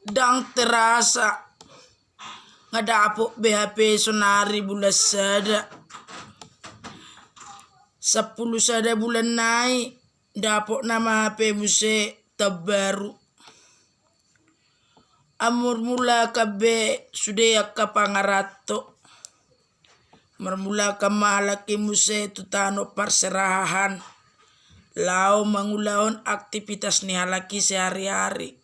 dang terasa ngadapo BHP sonari bulan sada 10 sada bulan naik dapok nama HP muse terbaru amur mula kabe sudah kapangarato mermula kamalaki muse tutano perserahan lau mangulaon aktivitas ni halaki sehari-hari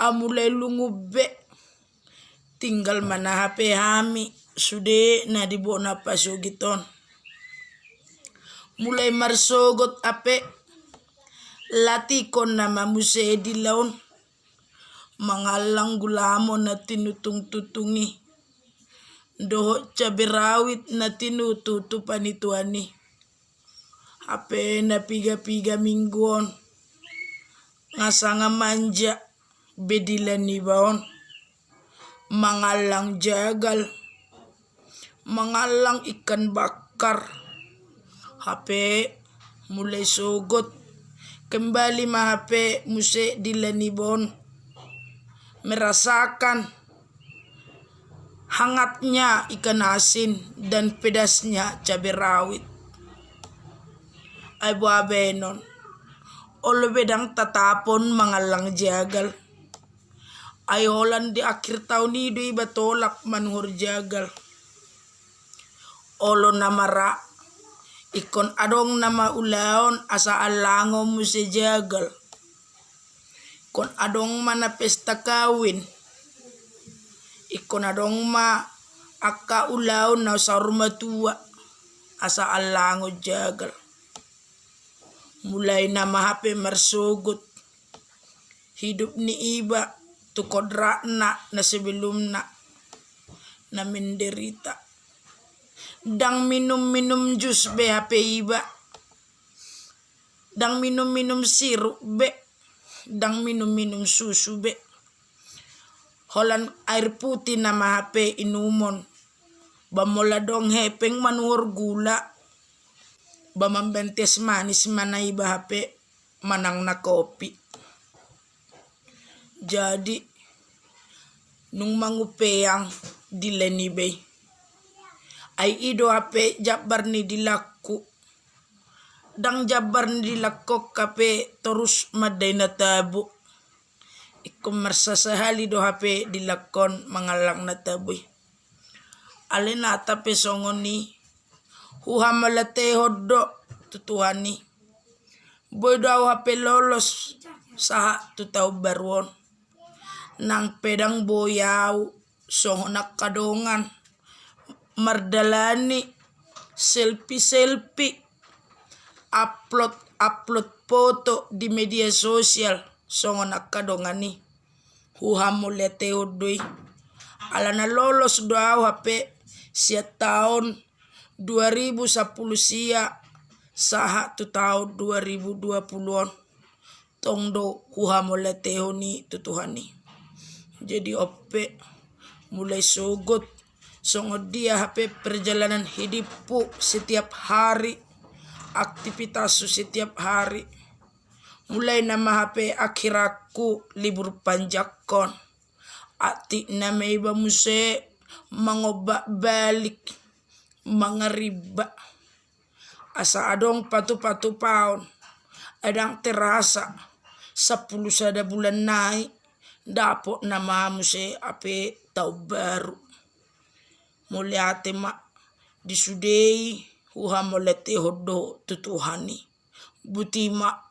amulai lungube tinggal mana HP hami sudah na dibona pasugiton mulai marsogot ape latikon nama muse di laon mangalang gulamo na tinutung tutungi doho caberawit na tinututu panituani ape na piga mingguon ngasanga manja bedilan ni baon mangalang jagal mangalang ikan bakar HP mulai sogot kembali HP muse dilanibon merasakan hangatnya ikan asin dan pedasnya cabai rawit ay buabenon olo bedang tatapon mangalang jagal ayolan di akhir tahun ini iba tolak manhur jagal olo namara ikon adong nama ulaon asa alango muse jagal kon adong mana pesta kawin ikon adong ma akka ulaon na sa rumah tua asa alango jagal mulai nama HP marsugut hidup ni iba tukodrakna na sebelumna na menderita dang minum jus BHP iba dang minum sirup be dang minum susu be holan air putih nama HP inumon bamola dong hepeng manur gula bamambentes manis mana iba HP manang na kopi jadi nung mangupeang dilenibe ay ido HP jabar ni dilaku dang jabar ni dilakok kape terus maday na tabo ikom marsasahali do HP dilakon mangalang na taboy alin ata pesongon ni huhamalate hoddo tutuhani boy daw HP lolos saha tutaw baruon nang pedang boyaw songo nakadongan mardalani selfie upload foto di media sosial songo nakadongani huhamulete odoi alana lolos doaw HP sia tahun 2010 sia saha tu tahun 2020 tongdo huhamulete honi tutuhani jadi ope mulai sogot songo dia HP perjalanan hidupku setiap hari aktivitas setiap hari mulai nama HP akhiraku libur panjakon ati nama iba muse mangobak balik mangariba asa adong patu paun adang terasa 10 sada bulan naik dapok nama muse HP tau baru muliate mak disudei huhamolete hodo tutuhani buti mak